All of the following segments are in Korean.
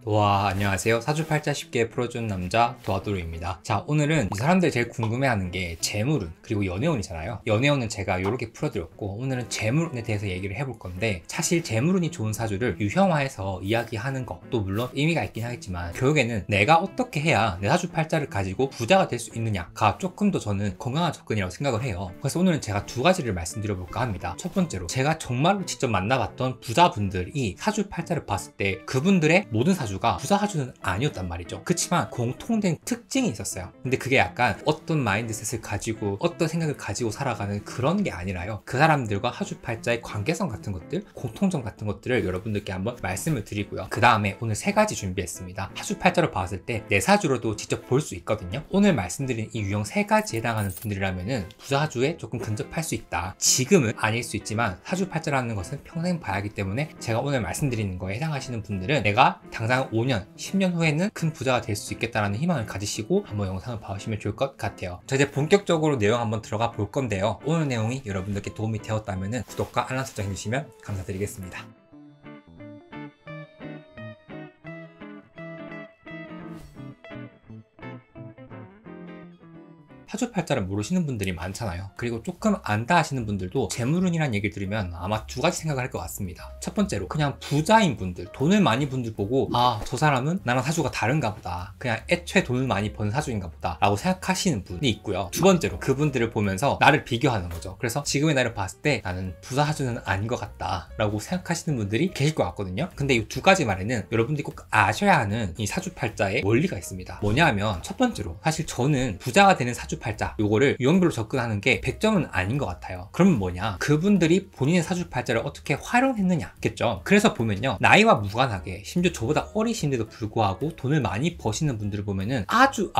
와, 안녕하세요. 사주팔자 쉽게 풀어주는 남자 도와도로입니다. 자, 오늘은 이 사람들이 제일 궁금해하는 게 재물운 그리고 연애운이잖아요. 연애운은 제가 이렇게 풀어드렸고, 오늘은 재물운에 대해서 얘기를 해볼 건데, 사실 재물운이 좋은 사주를 유형화해서 이야기하는 것도 물론 의미가 있긴 하겠지만, 결국에는 내가 어떻게 해야 내 사주팔자를 가지고 부자가 될 수 있느냐가 조금 더 저는 건강한 접근이라고 생각을 해요. 그래서 오늘은 제가 두 가지를 말씀드려볼까 합니다. 첫 번째로, 제가 정말로 직접 만나봤던 부자분들이 사주팔자를 봤을 때 그분들의 모든 사주가 부자 사주는 아니었단 말이죠. 그렇지만 공통된 특징이 있었어요. 근데 그게 약간 어떤 마인드셋을 가지고 어떤 생각을 가지고 살아가는 그런 게 아니라요, 그 사람들과 사주팔자의 관계성 같은 것들, 공통점 같은 것들을 여러분들께 한번 말씀을 드리고요. 그 다음에 오늘 세 가지 준비했습니다. 사주팔자로 봤을 때 내 사주로도 직접 볼 수 있거든요. 오늘 말씀드린 이 유형 세 가지에 해당하는 분들이라면은 부자 사주에 조금 근접할 수 있다. 지금은 아닐 수 있지만 사주팔자라는 것은 평생 봐야 하기 때문에 제가 오늘 말씀드리는 거에 해당하시는 분들은 내가 당장 5년, 10년 후에는 큰 부자가 될 수 있겠다는 희망을 가지시고 한번 영상을 봐주시면 좋을 것 같아요. 자, 이제 본격적으로 내용 한번 들어가 볼 건데요. 오늘 내용이 여러분들께 도움이 되었다면 구독과 알람 설정 해주시면 감사드리겠습니다. 사주팔자를 모르시는 분들이 많잖아요. 그리고 조금 안다 하시는 분들도 재물운이라는 얘기를 들으면 아마 두 가지 생각을 할 것 같습니다. 첫 번째로, 그냥 부자인 분들, 돈을 많이 분 분들 보고 아, 저 사람은 나랑 사주가 다른가 보다, 그냥 애초에 돈을 많이 번 사주인가 보다 라고 생각하시는 분이 있고요. 두 번째로, 그분들을 보면서 나를 비교하는 거죠. 그래서 지금의 나를 봤을 때 나는 부자 사주는 아닌 것 같다 라고 생각하시는 분들이 계실 것 같거든요. 근데 이 두 가지 말에는 여러분들이 꼭 아셔야 하는 이 사주팔자의 원리가 있습니다. 뭐냐 하면, 첫 번째로, 사실 저는 부자가 되는 사주팔자, 요거를 유형별로 접근하는 게 100점은 아닌 것 같아요. 그러면 뭐냐, 그분들이 본인의 사주팔자를 어떻게 활용했느냐겠죠. 그래서 보면요, 나이와 무관하게 심지어 저보다 어리신데도 불구하고 돈을 많이 버시는 분들을 보면은 아주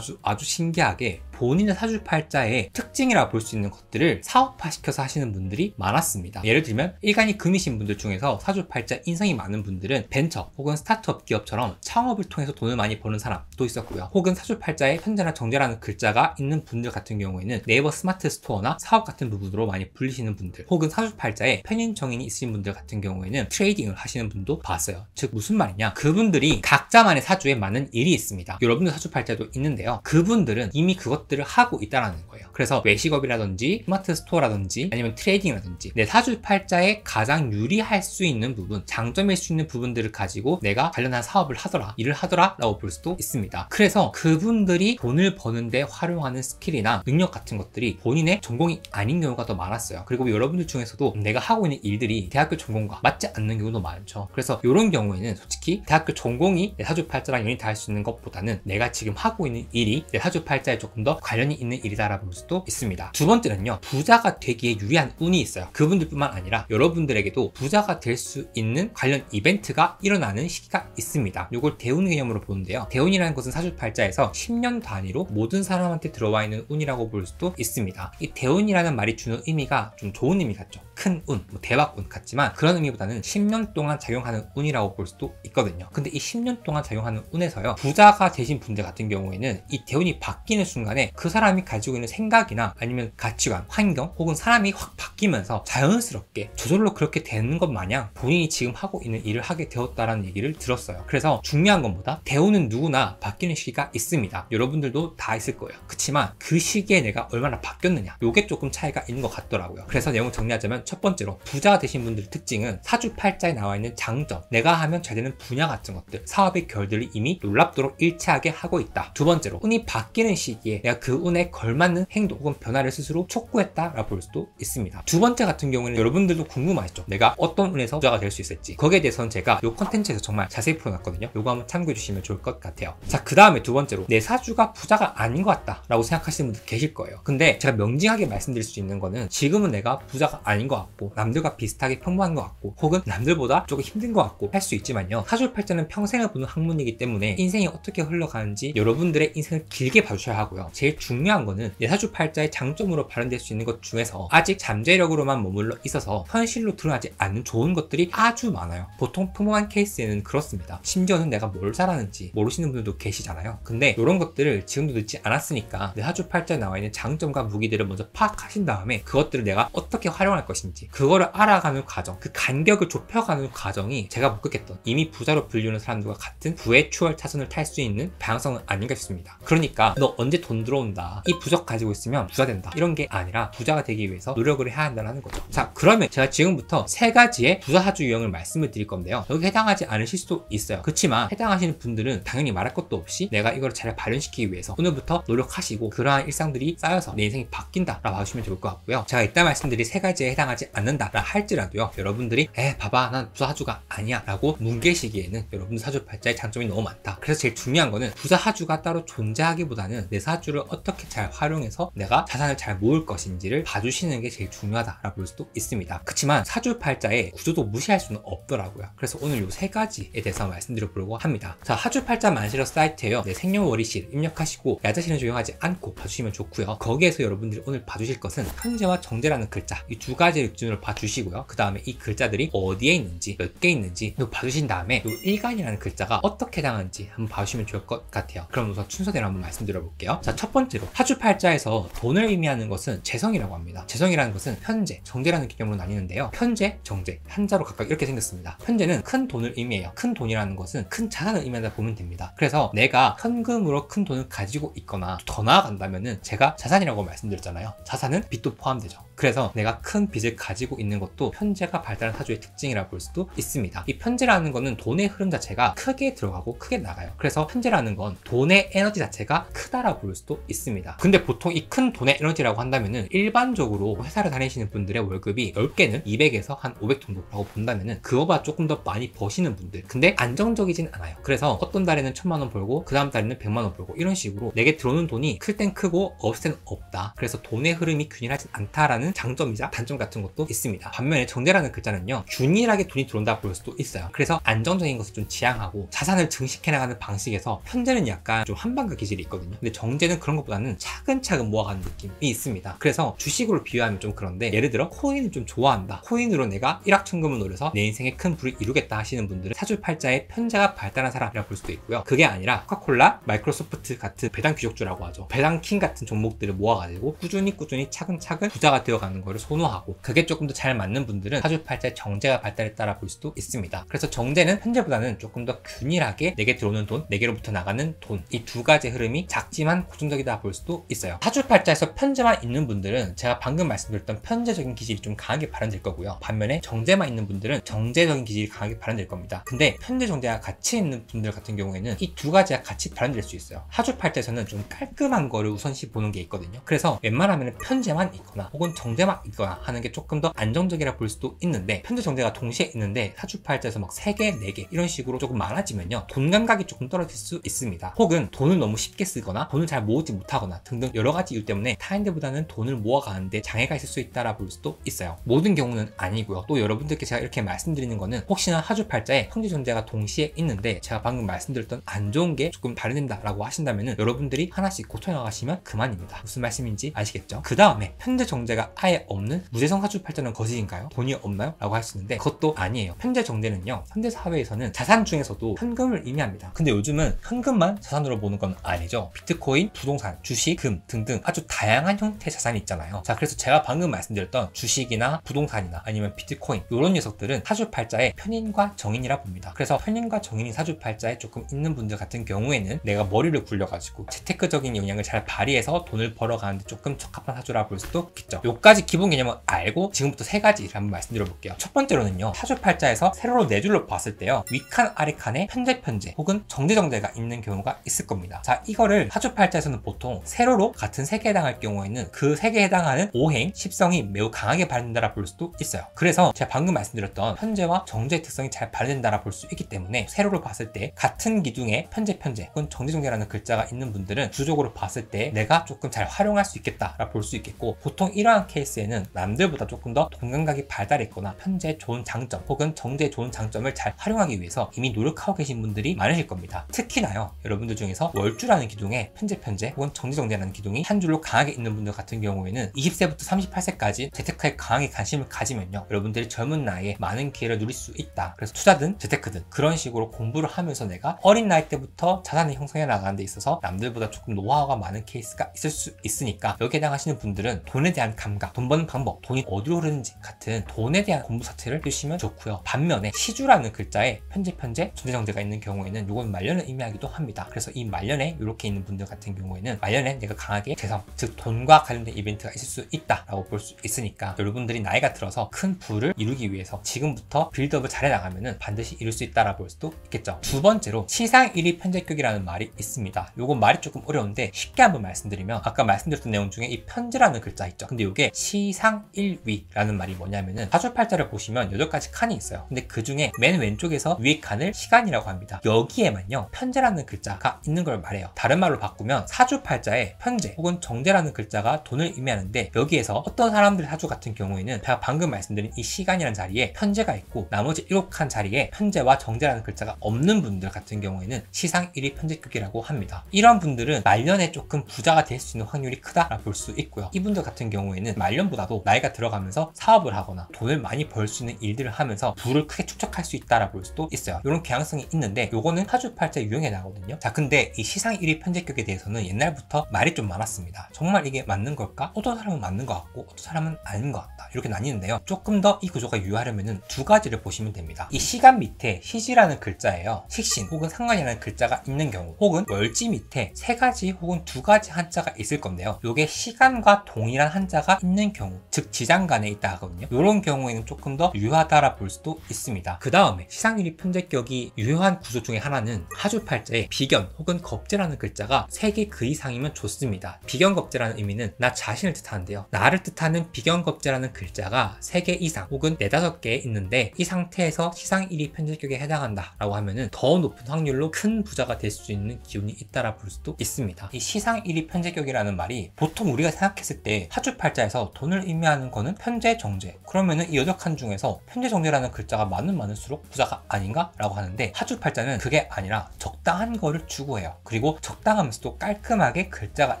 신기하게 본인의 사주팔자의 특징이라 볼 수 있는 것들을 사업화시켜서 하시는 분들이 많았습니다. 예를 들면 일간이 금이신 분들 중에서 사주팔자 인성이 많은 분들은 벤처 혹은 스타트업 기업처럼 창업을 통해서 돈을 많이 버는 사람도 있었고요. 혹은 사주팔자에 현재나 정제라는 글자가 있는 분들 같은 경우에는 네이버 스마트 스토어나 사업 같은 부분으로 많이 불리시는 분들, 혹은 사주팔자에 편인 정인이 있으신 분들 같은 경우에는 트레이딩을 하시는 분도 봤어요. 즉 무슨 말이냐, 그분들이 각자만의 사주에 많은 일이 있습니다. 여러분들 사주팔자도 있는데요, 그분들은 이미 그것들을 하고 있다는 거예요. 그래서 외식업이라든지 스마트 스토어라든지 아니면 트레이딩이라든지 내 사주팔자에 가장 유리할 수 있는 부분, 장점일 수 있는 부분들을 가지고 내가 관련한 사업을 하더라, 일을 하더라 라고 볼 수도 있습니다. 그래서 그분들이 돈을 버는데 활용하는 스킬이나 능력 같은 것들이 본인의 전공이 아닌 경우가 더 많았어요. 그리고 여러분들 중에서도 내가 하고 있는 일들이 대학교 전공과 맞지 않는 경우도 많죠. 그래서 이런 경우에는 솔직히 대학교 전공이 내 사주팔자랑 연이 닿을 수 있는 것보다는 내가 지금 하고 있는 일이 내 사주팔자에 조금 더 관련이 있는 일이다라고 볼 수도 있습니다. 두 번째는요, 부자가 되기에 유리한 운이 있어요. 그분들뿐만 아니라 여러분들에게도 부자가 될 수 있는 관련 이벤트가 일어나는 시기가 있습니다. 이걸 대운 개념으로 보는데요, 대운이라는 것은 사주팔자에서 10년 단위로 모든 사람한테 들어와 있는 운이라고 볼 수도 있습니다. 이 대운이라는 말이 주는 의미가 좀 좋은 의미 같죠. 큰 운, 대박운 같지만 그런 의미보다는 10년 동안 작용하는 운이라고 볼 수도 있거든요. 근데 이 10년 동안 작용하는 운에서요, 부자가 되신 분들 같은 경우에는 이 대운이 바뀌는 순간에 그 사람이 가지고 있는 생각이나 아니면 가치관, 환경, 혹은 사람이 확 바뀌면서 자연스럽게 저절로 그렇게 되는 것 마냥 본인이 지금 하고 있는 일을 하게 되었다라는 얘기를 들었어요. 그래서 중요한 것보다 대운은 누구나 바뀌는 시기가 있습니다. 여러분들도 다 있을 거예요. 그렇지만 그 시기에 내가 얼마나 바뀌었느냐, 요게 조금 차이가 있는 것 같더라고요. 그래서 내용을 정리하자면, 첫 번째로, 부자가 되신 분들의 특징은 사주팔자에 나와 있는 장점, 내가 하면 잘 되는 분야 같은 것들, 사업의 결들을 이미 놀랍도록 일치하게 하고 있다. 두 번째로, 운이 바뀌는 시기에 내가 그 운에 걸맞는 행동 혹은 변화를 스스로 촉구했다라고 볼 수도 있습니다. 두 번째 같은 경우에는 여러분들도 궁금하시죠? 내가 어떤 운에서 부자가 될 수 있을지. 거기에 대해서는 제가 이 컨텐츠에서 정말 자세히 풀어놨거든요. 요거 한번 참고해 주시면 좋을 것 같아요. 자, 그 다음에 두 번째로, 내 사주가 부자가 아닌 것 같다 라고 생각하시는 분들 계실 거예요. 근데 제가 명징하게 말씀드릴 수 있는 거는, 지금은 내가 부자가 아닌 것 같고 남들과 비슷하게 평범한 것 같고 혹은 남들보다 조금 힘든 것 같고 할 수 있지만요, 사주팔자는 평생을 보는 학문이기 때문에 인생이 어떻게 흘러가는지 여러분들의 인생을 길게 봐주셔야 하고요. 제일 중요한 거는 내 사주팔자의 장점으로 발현될 수 있는 것 중에서 아직 잠재력으로만 머물러 있어서 현실로 드러나지 않는 좋은 것들이 아주 많아요. 보통 평범한 케이스에는 그렇습니다. 심지어는 내가 뭘 잘하는지 모르시는 분들도 계시잖아요. 근데 이런 것들을 지금도 늦지 않았으니까 내 사주팔자에 나와 있는 장점과 무기들을 먼저 파악하신 다음에 그것들을 내가 어떻게 활용할 것인지 그거를 알아가는 과정, 그 간격을 좁혀가는 과정이 제가 목격했던 이미 부자로 불리는 사람들과 같은 부의 추월 차선을 탈 수 있는 방향성은 아닌가 싶습니다. 그러니까 너 언제 돈 들어온다, 이 부적 가지고 있으면 부자 된다, 이런 게 아니라 부자가 되기 위해서 노력을 해야 한다는 거죠. 자, 그러면 제가 지금부터 3가지의 부자 사주 유형을 말씀을 드릴 건데요. 여기 해당하지 않으실 수도 있어요. 그렇지만 해당하시는 분들은 당연히 말할 것도 없이 내가 이걸 잘 발현시키기 위해서 오늘부터 노력하시고 그러한 일상들이 쌓여서 내 인생이 바뀐다라고 하시면 좋을 것 같고요. 제가 이따 말씀드린 3가지에 해당하지 않는다라 할지라도요, 여러분들이 봐봐 난 부자 사주가 아니야 라고 뭉개시기에는 여러분 사주팔자의 장점이 너무 많다. 그래서 제일 중요한 거는 부자 사주가 따로 존재하기보다는 내 사주를 어떻게 잘 활용해서 내가 자산을 잘 모을 것인지를 봐주시는 게 제일 중요하다라고 볼 수도 있습니다. 그렇지만 사주팔자의 구조도 무시할 수는 없더라고요. 그래서 오늘 이 3가지에 대해서 말씀드려보려고 합니다. 자, 사주팔자 만실러 사이트에요, 내 생년월일시를 입력하시고 야자실은 조용하지 않고 봐주시면 좋고요. 거기에서 여러분들이 오늘 봐주실 것은 현재와 정제라는 글자, 이 2가지를 기준으로 봐주시고요. 그 다음에 이 글자들이 어디에 있는지, 몇 개 있는지 봐주신 다음에 이 일간이라는 글자가 어떻게 해당하는지 한번 봐주시면 좋을 것 같아요. 그럼 우선 순서대로 한번 말씀드려볼게요. 자, 첫 번째로 사주팔자에서 돈을 의미하는 것은 재성이라고 합니다. 재성이라는 것은 현재, 정제라는 개념으로 나뉘는데요. 현재, 정제, 한자로 각각 이렇게 생겼습니다. 현재는 큰 돈을 의미해요. 큰 돈이라는 것은 큰 자산을 의미한다 보면 됩니다. 그래서 내가 현금으로 큰 돈을 가지고 있거나 더 나아간다면은 제가 자산이라고 말씀드렸잖아요. 자산은 빚도 포함되죠. 그래서 내가 큰 빚을 가지고 있는 것도 편제가 발달한 사주의 특징이라 볼 수도 있습니다. 이 편제라는 거는 돈의 흐름 자체가 크게 들어가고 크게 나가요. 그래서 편제라는 건 돈의 에너지 자체가 크다라 볼 수도 있습니다. 근데 보통 이 큰 돈의 에너지라고 한다면은 일반적으로 회사를 다니시는 분들의 월급이 10개는 200에서 한 500 정도라고 본다면은 그거보다 조금 더 많이 버시는 분들, 근데 안정적이진 않아요. 그래서 어떤 달에는 1000만원 벌고 그 다음 달에는 100만원 벌고 이런 식으로 내게 들어오는 돈이 클 땐 크고 없을 땐 없다. 그래서 돈의 흐름이 균일하진 않다라는 장점이자 단점 같은 것도 있습니다. 반면에 정제라는 글자는요, 균일하게 돈이 들어온다 볼 수도 있어요. 그래서 안정적인 것을 좀 지향하고 자산을 증식해 나가는 방식에서 편제는 약간 좀 한방과 기질이 있거든요. 근데 정제는 그런 것보다는 차근차근 모아가는 느낌이 있습니다. 그래서 주식으로 비유하면 좀 그런데, 예를 들어 코인을 좀 좋아한다, 코인으로 내가 일확천금을 노려서 내 인생에 큰 부를 이루겠다 하시는 분들은 사주팔자에 편제가 발달한 사람이라 볼 수도 있고요. 그게 아니라 코카콜라, 마이크로소프트 같은 배당 귀족주라고 하죠. 배당킹 같은 종목들을 모아가지고 꾸준히 차근차근 부자가 되어가는 거를 선호하고, 그게 조금 더 잘 맞는 분들은 사주팔자의 정제가 발달했다라 볼 수도 있습니다. 그래서 정제는 편제보다는 조금 더 균일하게 내게 들어오는 돈, 내게로부터 나가는 돈, 이 2가지 흐름이 작지만 고정적이다 볼 수도 있어요. 사주팔자에서 편제만 있는 분들은 제가 방금 말씀드렸던 편제적인 기질이 좀 강하게 발현될 거고요. 반면에 정제만 있는 분들은 정제적인 기질이 강하게 발현될 겁니다. 근데 편제, 정제가 같이 있는 분들 같은 경우에는 이 2가지가 같이 발현될 수 있어요. 사주팔자에서는 좀 깔끔한 거를 우선시 보는 게 있거든요. 그래서 웬만하면 편제만 있거나 혹은 정제만 있거나 하는 게 조금 더 안정적이라 볼 수도 있는데, 편제, 정제가 동시에 있는데 사주팔자에서 막 3개, 4개 이런 식으로 조금 많아지면요, 돈 감각이 조금 떨어질 수 있습니다. 혹은 돈을 너무 쉽게 쓰거나 돈을 잘 모으지 못하거나 등등 여러 가지 이유 때문에 타인들보다는 돈을 모아가는데 장애가 있을 수 있다라 볼 수도 있어요. 모든 경우는 아니고요. 또 여러분들께 제가 이렇게 말씀드리는 거는 혹시나 사주팔자에 편제, 정제가 동시에 있는데 제가 방금 말씀드렸던 안 좋은 게 조금 발현된다라고 하신다면은 여러분들이 하나씩 고쳐나가시면 그만입니다. 무슨 말씀인지 아시겠죠? 그 다음에 편제, 정제가 아예 없는 무재성 사주팔자는 거짓인가요? 돈이 없나요? 라고 하시는데 그것도 아니에요. 편제, 정제는요, 현대 사회에서는 자산 중에서도 현금을 의미합니다. 근데 요즘은 현금만 자산으로 보는 건 아니죠. 비트코인, 부동산, 주식, 금 등등 아주 다양한 형태의 자산이 있잖아요. 자, 그래서 제가 방금 말씀드렸던 주식이나 부동산이나 아니면 비트코인, 이런 녀석들은 사주팔자의 편인과 정인이라 봅니다. 그래서 편인과 정인이 사주팔자에 조금 있는 분들 같은 경우에는 내가 머리를 굴려가지고 재테크적인 영향을 잘 발휘해서 돈을 벌어가는데 조금 적합한 사주라 볼 수도 있겠죠. 요까지 기본 개념을 알고 지금부터 3가지를 한번 말씀드려 볼게요. 첫 번째로는요, 사주팔자에서 세로로 4줄로 봤을 때요, 위칸, 아래칸에 편제 혹은 정제가 있는 경우가 있을 겁니다. 자, 이거를 사주팔자에서는 보통 세로로 같은 색에 해당할 경우에는 그 색에 해당하는 오행, 십성이 매우 강하게 발현된다라 볼 수도 있어요. 그래서 제가 방금 말씀드렸던 편제와 정제의 특성이 잘 발현된다라 볼 수 있기 때문에 세로로 봤을 때 같은 기둥에 편제 혹은 정제라는 글자가 있는 분들은 구조적으로 봤을 때 내가 조금 잘 활용할 수 있겠다라 볼 수 있겠고, 보통 이러한 케이스에는 남들보다 조금 더 돈 감각이 발달했거나 편제의 좋은 장점 혹은 정제의 좋은 장점을 잘 활용하기 위해서 이미 노력하고 계신 분들이 많으실 겁니다. 특히나요, 여러분들 중에서 월주라는 기둥에 편제 혹은 정제정제라는 기둥이 한 줄로 강하게 있는 분들 같은 경우에는 20세부터 38세까지 재테크에 강하게 관심을 가지면요, 여러분들이 젊은 나이에 많은 기회를 누릴 수 있다. 그래서 투자든 재테크든 그런 식으로 공부를 하면서 내가 어린 나이 때부터 자산을 형성해 나가는 데 있어서 남들보다 조금 노하우가 많은 케이스가 있을 수 있으니까, 여기에 해당하시는 분들은 돈에 대한 감각, 돈 버는 방법, 돈이 어디로 흐르는지 같은 돈에 대한 공부 자체를 해주시면 좋고요. 반면에 시주라는 글자에 편제, 정제정제가 있는 경우에는 이건 말년을 의미하기도 합니다. 그래서 이 말년에 이렇게 있는 분들 같은 경우에는 말년에 내가 강하게 재성, 즉 돈과 관련된 이벤트가 있을 수 있다라고 볼 수 있으니까, 여러분들이 나이가 들어서 큰 부를 이루기 위해서 지금부터 빌드업을 잘해 나가면은 반드시 이룰 수 있다라고 볼 수도 있겠죠. 두 번째로 시상 1위 편제격이라는 말이 있습니다. 요건 말이 조금 어려운데 쉽게 한번 말씀드리면, 아까 말씀드렸던 내용 중에 이 편제라는 글자 있죠. 근데 이게 시상 1위라는 말이 뭐냐면은 사주팔자를 보시면 8가지 칸이 있어요. 근데 그 중에 맨 왼쪽에서 위에 칸을 시간이라고 합니다. 여기에만요 편제라는 글자가 있는 걸 말해요. 다른 말로 바꾸면 사주팔자에 편제 혹은 정제라는 글자가 돈을 의미하는데, 여기에서 어떤 사람들의 사주 같은 경우에는 제가 방금 말씀드린 이 시간이라는 자리에 편제가 있고 나머지 7칸 자리에 편제와 정제라는 글자가 없는 분들 같은 경우에는 시상 1위 편제격이라고 합니다. 이런 분들은 말년에 조금 부자가 될 수 있는 확률이 크다라고 볼 수 있고요. 이분들 같은 경우에는 말년보다도 나이가 들어가면서 사업을 하거나 돈을 많이 벌 수 있는 일들을 하면서 부를 크게 축적할 수 있다라고 볼 수도 있어요. 이런 경향성이 있는데 요거는 사주팔자 유형에 나거든요. 자, 근데 이 시상 1위 편제격에 대해서는 옛날부터 말이 좀 많았습니다. 정말 이게 맞는 걸까? 어떤 사람은 맞는 것 같고 어떤 사람은 아닌 것 같다, 이렇게 나뉘는데요. 조금 더 이 구조가 유효하려면 두 가지를 보시면 됩니다. 이 시간 밑에 시지라는 글자예요, 식신 혹은 상관이라는 글자가 있는 경우, 혹은 월지 밑에 3가지 혹은 2가지 한자가 있을 건데요. 요게 시간과 동일한 한자가 있는 경우, 즉 지장간에 있다 하거든요. 이런 경우에는 조금 더 유효하다라 볼 수도 있습니다. 그 다음에 시상1위 편제격이 유효한 구조 중에 하나는 사주팔자에 비견 혹은 겁재라는 글자가 3개 그 이상이면 좋습니다. 비견겁재라는 의미는 나 자신을 뜻하는데요. 나를 뜻하는 비견겁재라는 글자가 3개 이상 혹은 4, 5개 있는데, 이 상태에서 시상 1위 편제격에 해당한다 라고 하면은 더 높은 확률로 큰 부자가 될 수 있는 기운이 있다라 볼 수도 있습니다. 이 시상 1위 편제격이라는 말이 보통 우리가 생각했을 때 사주팔자에서 돈을 의미하는 거는 편제, 정제, 그러면은 이 8칸 중에서 편제, 정제라는 글자가 많을수록 부자가 아닌가? 라고 하는데, 사주팔자는 그게 아니라 적당한 거를 추구해요. 그리고 적당하면서도 깔끔하게 글자가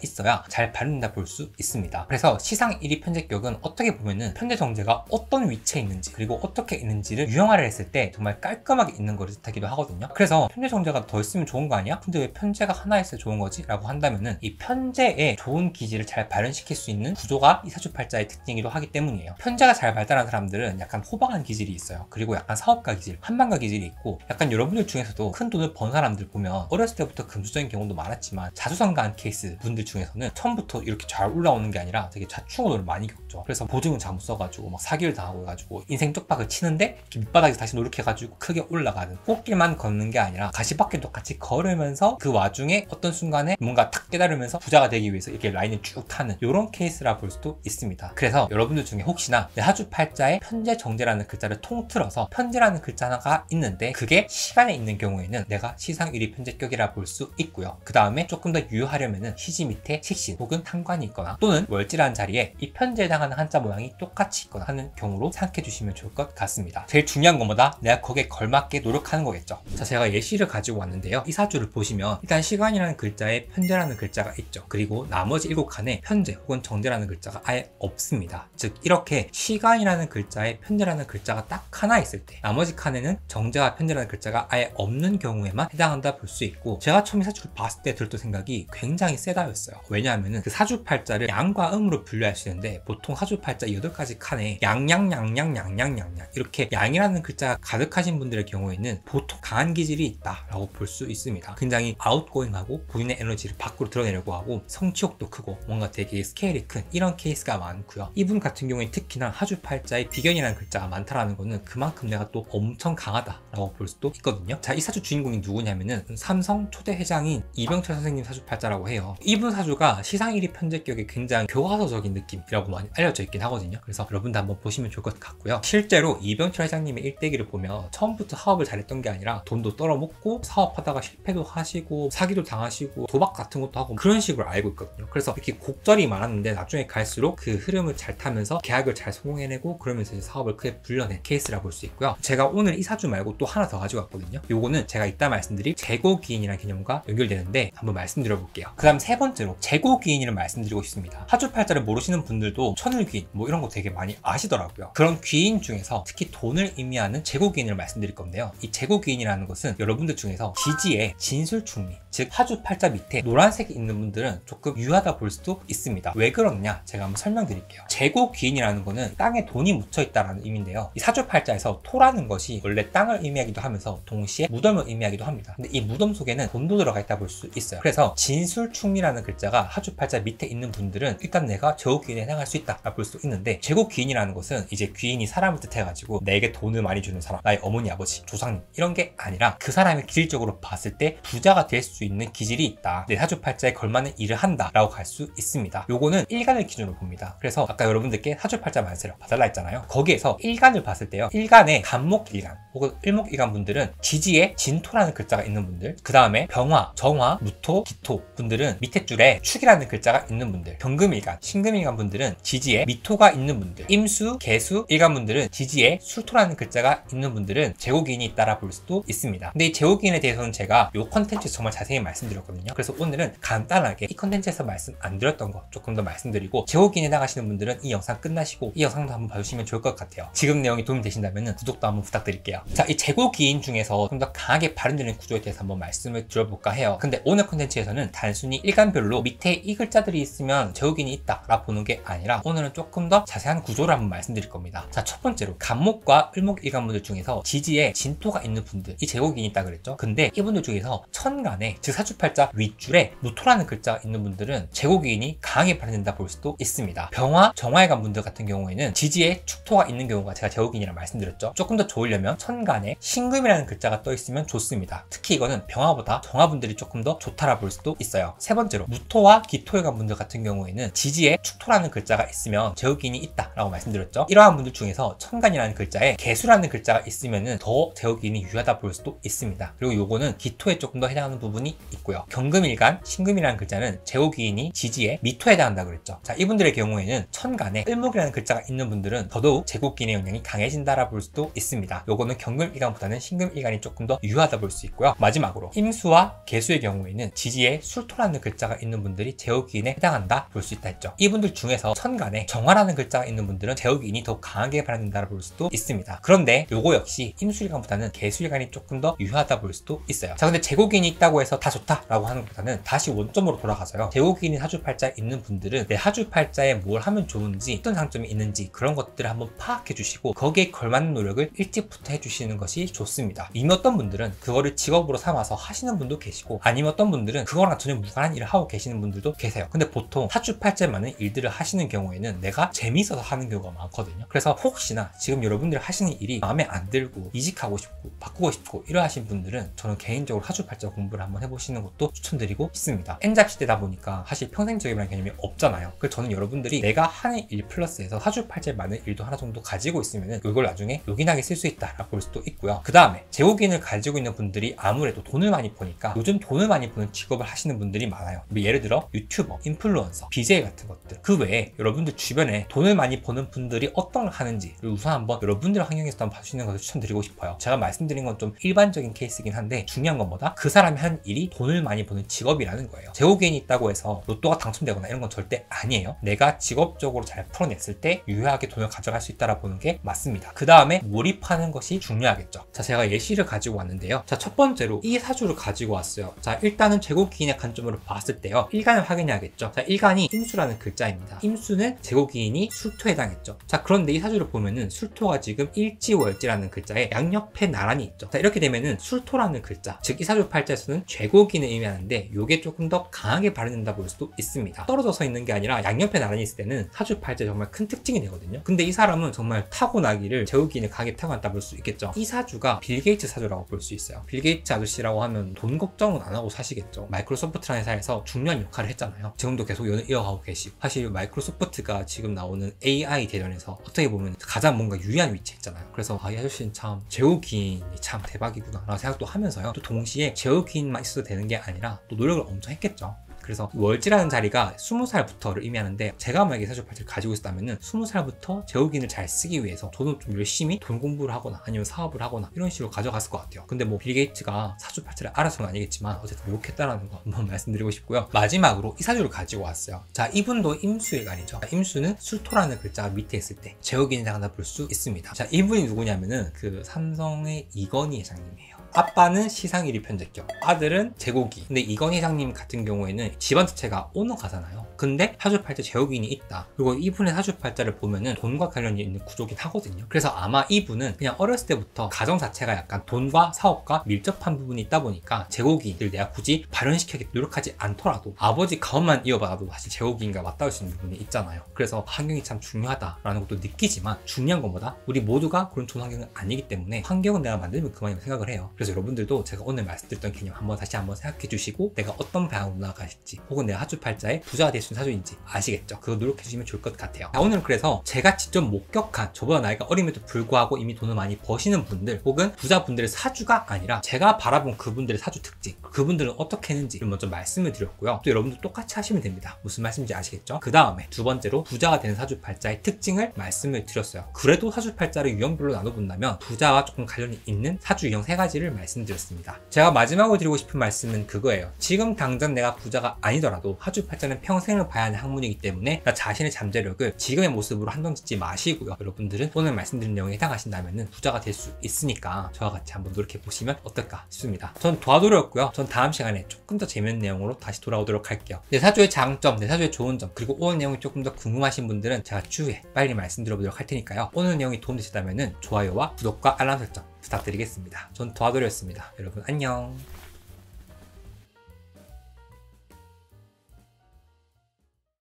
있어야 잘 발린다 볼 수 있습니다. 그래서 시상 1위 편제격은 어떻게 보면은 편제, 정제가 어떤 위치에 있는지 그리고 어떻게 있는지를 유형화를 했을 때 정말 깔끔하게 있는 거를 뜻하기도 하거든요. 그래서 편제, 정제가 더 있으면 좋은 거 아니야? 근데 왜 편제가 하나 있어야 좋은 거지? 라고 한다면은 이 편제에 좋은 기질을 잘 발현시킬 수 있는 구조가 이 사주팔자의 특징이기도 하기 때문이에요. 편제가 잘 발달한 사람들은 약간 호방한 기질이 있어요. 그리고 약간 사업가 기질, 한방가 기질이 있고, 약간 여러분들 중에서도 큰 돈을 번 사람들 보면 어렸을 때부터 금수저인 경우도 많았지만 자수성가한 케이스 분들 중에서는 처음부터 이렇게 잘 올라오는 게 아니라 되게 좌충우돌을 많이 겪죠. 그래서 보증을 잘못 써가지고 막 사기를 당하고 해가지고 인생 쪽박을 치는데 밑바닥에서 다시 노력해가지고 크게 올라가는, 꽃길만 걷는 게 아니라 가시밭길도 같이 걸으면서 그 와중에 어떤 순간에 뭔가 탁 깨달으면서 부자가 되기 위해서 이렇게 라인을 쭉 타는 이런 케이스라 볼 수도 있습니다. 그래서 여러분들 중에 혹시나 내 사주팔자에 편제, 정제라는 글자를 통틀어서 편제라는 글자 하나가 있는데 그게 시간에 있는 경우에는 내가 시상 1위 편제격이라 볼 수 있고요. 그 다음에 조금 더 유효하려면은 시지 밑에 식신 혹은 상관이 있거나 또는 월지라는 자리에 이 편제에 해당하는 한자 모양이 똑같이 있거나 하는 경우로 생각해 주시면 좋을 것 같습니다. 제일 중요한 것보다 내가 거기에 걸맞게 노력하는 거겠죠. 자, 제가 예시를 가지고 왔는데요. 이 사주를 보시면 일단 시간이라는 글자에 편제라는 글자가 있죠. 그리고 나머지 7칸에 편제 혹은 정제라는 글자가 아예 없습니다. 즉 이렇게 시간이라는 글자에 편제라는 글자가 딱 하나 있을 때 나머지 칸에는 정제와 편제라는 글자가 아예 없는 경우에만 해당한다 볼 수 있고, 제가 처음에 사주를 봤을 때 들었던 생각이 굉장히 세다였어요. 왜냐하면 그 사주팔자를 양과 음으로 분류할 수 있는데, 보통 사주팔자 8가지 칸에 양양 이렇게 양이라는 글자가 가득하신 분들의 경우에는 보통 강한 기질이 있다라고 볼 수 있습니다. 굉장히 아웃고잉하고 본인의 에너지를 밖으로 드러내려고 하고 성취욕도 크고 뭔가 되게 스케일이 큰 이런 케이스가 많고요. 이분 같은 경우에 특히나 사주팔자에 비견이라는 글자가 많다라는 거는 그만큼 내가 또 엄청 강하다라고 볼 수도 있거든요. 자, 이 사주 주인공이 누구냐면은 삼성 초대 회장인 이병철 선생님 사주팔자라고 해요. 이분 사주가 시상 1위 편제격에 굉장히 교과서적인 느낌이라고 많이 알려져 있긴 하거든요. 그래서 여러분도 한번 보시면 좋을 것 같고요. 실제로 이병철 회장님의 일대기를 보면 처음부터 사업을 잘했던 게 아니라 돈도 떨어먹고 사업하다가 실패도 하시고 사기도 당하시고 도박 같은 것도 하고 그런 식으로 알고 있거든요. 그래서 이렇게 곡절이 많았는데 나중에 갈수록 그 흐름을 잘 타면서 계약을 잘 성공해내고 그러면서 이제 사업을 크게 불려낸 케이스라 볼 수 있고요. 제가 오늘 이 사주 말고 또 하나 더 가지고 왔거든요. 요거는 제가 이따 말씀드릴 재고기인이라는 개념과 연결되는데 한번 말씀드려 볼게요. 볼게요. 그 다음 세 번째로 재고귀인을 말씀드리고 싶습니다. 사주팔자를 모르시는 분들도 천을귀인 뭐 이런 거 되게 많이 아시더라고요. 그런 귀인 중에서 특히 돈을 의미하는 재고귀인을 말씀드릴 건데요. 이 재고귀인이라는 것은 여러분들 중에서 지지에 진술충리, 즉 사주팔자 밑에 노란색이 있는 분들은 조금 유하다 볼 수도 있습니다. 왜 그러느냐 제가 한번 설명드릴게요. 재고귀인이라는 거는 땅에 돈이 묻혀있다라는 의미인데요. 이 사주팔자에서 토라는 것이 원래 땅을 의미하기도 하면서 동시에 무덤을 의미하기도 합니다. 근데 이 무덤 속에는 돈도 들어가 있다 볼 수 있어요. 그래서 진술충리라는 글자가 사주팔자 밑에 있는 분들은 일단 내가 재고귀인에 해당할 수 있다 볼 수 있는데, 재고귀인이라는 것은 이제 귀인이 사람을 뜻해가지고 내게 돈을 많이 주는 사람, 나의 어머니, 아버지, 조상님 이런 게 아니라 그 사람의 기질적으로 봤을 때 부자가 될 수 있는 기질이 있다, 내 사주팔자에 걸맞는 일을 한다 라고 갈 수 있습니다. 요거는 일간을 기준으로 봅니다. 그래서 아까 여러분들께 사주팔자 만세를 봐달라 했잖아요. 거기에서 일간을 봤을 때요, 일간에 간목일간 혹은 일목일간 분들은 지지에 진토라는 글자가 있는 분들, 그 다음에 병화, 정화, 무토, 기토 분들은 밑에 줄에 축이라는 글자가 있는 분들, 경금일간, 신금일간 분들은 지지에 미토가 있는 분들, 임수, 개수 일간 분들은 지지에 술토라는 글자가 있는 분들은 재고귀인이 있다라 볼 수도 있습니다. 근데 이 재고귀인에 대해서는 제가 이 컨텐츠에서 정말 자세히 말씀드렸거든요. 그래서 오늘은 간단하게 이 컨텐츠에서 말씀 안 드렸던 거 조금 더 말씀드리고, 재고귀인에 나가시는 분들은 이 영상 끝나시고 이 영상도 한번 봐주시면 좋을 것 같아요. 지금 내용이 도움이 되신다면 구독도 한번 부탁드릴게요. 자, 이 재고귀인 중에서 좀 더 강하게 발현되는 구조에 대해서 한번 말씀을 드려볼까 해요. 근데 오늘 컨텐츠에서는 단순히 일간별로 밑에 이 글자들이 있으면 재고귀인이 있다 라 보는 게 아니라 오늘은 조금 더 자세한 구조를 한번 말씀드릴 겁니다. 자, 첫 번째로 간목과 을목일간분들 중에서 지지에 진토가 있는 분들, 이 재고귀인이 있다 그랬죠. 근데 이분들 중에서 천간에, 즉 사주팔자 윗줄에 무토라는 글자가 있는 분들은 재고귀인이 강하게 발현된다 볼 수도 있습니다. 병화, 정화일간 분들 같은 경우에는 지지에 축토가 있는 경우가 제가 재고귀인이라 말씀드렸죠. 조금 더 좋으려면 천간에 신금이라는 글자가 떠 있으면 좋습니다. 특히 이거는 병화보다 정화분들이 조금 더 좋다라 볼 수도 있어요. 세 번째로 무토와 기토일간 분들 같은 경우에는 지지에 축토라는 글자가 있으면 재고귀인이 있다라고 말씀드렸죠. 이러한 분들 중에서 천간이라는 글자에 개수라는 글자가 있으면은 더 재고귀인이 유하다 볼 수도 있습니다. 그리고 요거는 기토에 조금 더 해당하는 부분이 있고요. 경금일간, 신금이라는 글자는 재고귀인이 지지에 미토에 해당한다 그랬죠. 자, 이분들의 경우에는 천간에 을목이라는 글자가 있는 분들은 더더욱 재고귀인의 영향이 강해진다라 볼 수도 있습니다. 요거는 경금일간보다는 신금일간이 조금 더 유하다 볼 수 있고요. 마지막으로 임수와 개수의 경우에는 지지에 술토라는 글자가 있는 분들이 재고귀인에 해당한다 볼 수 있다 했죠. 이분들 중에서 천간에 정화라는 글자가 있는 분들은 재고귀인이 더 강하게 발현된다 볼 수도 있습니다. 그런데 요거 역시 임수일간보다는 개수일간이 조금 더 유하다 볼 수도 있어요. 자, 근데 재고귀인이 있다고 해서 다 좋다라고 하는 것보다는 다시 원점으로 돌아가서요, 재고귀인이 사주팔자에 있는 분들은 내 사주팔자에 뭘 하면 좋은지, 어떤 장점이 있는지 그런 것들을 한번 파악해 주시고 거기에 걸맞는 노력을 일찍부터 해주시는 것이 좋습니다. 이미 어떤 분들은 그거를 직업으로 삼아서 하시는 분도 계시고, 아니면 어떤 분들은 그거랑 전혀 무관한 일을 하고 계시는 분들도 계세요. 근데 보통 사주팔자에 맞는 일들을 하시는 경우에는 내가 재미있어서 하는 경우가 많거든요. 그래서 혹시나 지금 여러분들이 하시는 일이 마음에 안 들고 이직하고 싶고 바꾸고 싶고 이러하신 분들은 저는 개인적으로 사주팔자 공부를 한번 해보시는 것도 추천드리고 싶습니다. N잡 시대다 보니까 사실 평생적이라는 개념이 없잖아요. 그래서 저는 여러분들이 내가 하는 일 플러스에서 사주팔자에 맞는 일도 하나 정도 가지고 있으면 이걸 나중에 요긴하게 쓸 수 있다라고 볼 수도 있고요. 그 다음에 재고귀인을 가지고 있는 분들이 아무래도 돈을 많이 버니까 요즘 돈을 많이 버는 직업을 하시는 분들이 많아요. 예를 들어 유튜버, 인플루언서, BJ 같은 것들. 그 외에 여러분들 주변에 돈을 많이 버는 분들이 어떤 걸 하는지를 우선 한번 여러분들 환경에서 한번 봐주시는 것을 추천드리고 싶어요. 제가 말씀드린 건 좀 일반적인 케이스이긴 한데 중요한 건 뭐다? 그 사람이 하는 일이 돈을 많이 버는 직업이라는 거예요. 재고귀인이 있다고 해서 로또가 당첨되거나 이런 건 절대 아니에요. 내가 직업적으로 잘 풀어냈을 때 유효하게 돈을 가져갈 수 있다라 보는 게 맞습니다. 그 다음에 몰입하는 것이 중요하겠죠. 자, 제가 예시를 가지고 왔는데요. 자, 첫 번째로 이 사주를 가지고 왔어요. 자, 일단은 재고귀인의 관점으로 봤을 때요, 일간을 확인해야겠죠. 자, 일간이 임수라는 글자입니다. 임수는 재고귀인이 술토에 해당했죠. 자, 그런데 이 사주를 보면은 술토가 지금 일지월지라는 글자에 양옆에 나란히 있죠. 자, 이렇게 되면은 술토라는 글자, 즉 이 사주 팔자에서는 재고귀인을 의미하는데 요게 조금 더 강하게 발현된다 볼 수도 있습니다. 떨어져서 있는 게 아니라 양옆에 나란히 있을 때는 사주 팔자에 정말 큰 특징이 되거든요. 근데 이 사람은 정말 타고나기를 재고귀인을 강하게 타고났다 볼 수 있겠죠. 이 사주가 빌 게이츠 사주라고 볼 수 있어요. 빌 게이츠 아저씨라고 하면 돈 걱정은 안 하고 사시겠죠. 마이크로소프트라는 회사에서 중요한 역할을 했잖아요. 지금도 계속 연을 이어가고 계시고, 사실 마이크로소프트가 지금 나오는 AI 대전에서 어떻게 보면 가장 뭔가 유리한 위치에 있잖아요. 그래서 이 아저씨는 참 재고귀인이 참 대박이구나 라는 생각도 하면서요, 또 동시에 재고귀인만 있어도 되는 게 아니라 또 노력을 엄청 했겠죠. 그래서 월지라는 자리가 20살부터를 의미하는데, 제가 만약에 사주팔자를 가지고 있었다면 20살부터 제후긴을 잘 쓰기 위해서 저도 좀 열심히 돈 공부를 하거나 아니면 사업을 하거나 이런 식으로 가져갔을 것 같아요. 근데 뭐 빌 게이츠가 사주팔자를 알아서는 아니겠지만 어쨌든 노력했다라는 거 한번 말씀드리고 싶고요. 마지막으로 이 사주를 가지고 왔어요. 자, 이분도 임수일간이죠. 임수는 술토라는 글자가 밑에 있을 때 제후긴이라고 하나 볼 수 있습니다. 자, 이분이 누구냐면은 그 삼성의 이건희 회장님이에요. 아빠는 시상일이 편제격, 아들은 제고기. 근데 이건희 회장님 같은 경우에는 집안 자체가 오너가잖아요. 근데 사주팔자 제후긴이 있다. 그리고 이분의 사주팔자를 보면은 돈과 관련이 있는 구조긴 하거든요. 그래서 아마 이분은 그냥 어렸을 때부터 가정 자체가 약간 돈과 사업과 밀접한 부분이 있다 보니까 제고기를 내가 굳이 발현시키기 노력하지 않더라도 아버지 가업만 이어받아도 사실 제고기인가 맞닿을 수 있는 부분이 있잖아요. 그래서 환경이 참 중요하다라는 것도 느끼지만 중요한 것보다 우리 모두가 그런 좋은 환경은 아니기 때문에 환경은 내가 만들면 그만이라고 생각을 해요. 그래서 여러분들도 제가 오늘 말씀드렸던 개념 다시 한번 생각해 주시고 내가 어떤 방향으로 나아가실지, 혹은 내가 사주팔자에 부자가 될 수 있는 사주인지 아시겠죠? 그거 노력해 주시면 좋을 것 같아요. 자, 오늘은 그래서 제가 직접 목격한, 저보다 나이가 어림에도 불구하고 이미 돈을 많이 버시는 분들 혹은 부자분들의 사주가 아니라 제가 바라본 그분들의 사주 특징, 그분들은 어떻게 했는지를 먼저 말씀을 드렸고요. 또 여러분도 똑같이 하시면 됩니다. 무슨 말씀인지 아시겠죠? 그 다음에 두 번째로 부자가 되는 사주팔자의 특징을 말씀을 드렸어요. 그래도 사주팔자를 유형별로 나눠본다면 부자와 조금 관련이 있는 사주 유형 3가지를 말씀드렸습니다. 제가 마지막으로 드리고 싶은 말씀은 그거예요. 지금 당장 내가 부자가 아니더라도 사주팔자는 평생을 봐야 하는 학문이기 때문에 나 자신의 잠재력을 지금의 모습으로 한정 짓지 마시고요. 여러분들은 오늘 말씀드린 내용에 해당하신다면 부자가 될 수 있으니까 저와 같이 한번 노력해 보시면 어떨까 싶습니다. 전 도와드렸고요. 전 다음 시간에 조금 더 재밌는 내용으로 다시 돌아오도록 할게요. 내 사주의 장점, 내 사주의 좋은 점, 그리고 오늘 내용이 조금 더 궁금하신 분들은 제가 추후에 빨리 말씀드려보도록 할 테니까요. 오늘 내용이 도움되셨다면 좋아요와 구독과 알람 설정 부탁드리겠습니다. 전 도와드렸습니다. 여러분 안녕.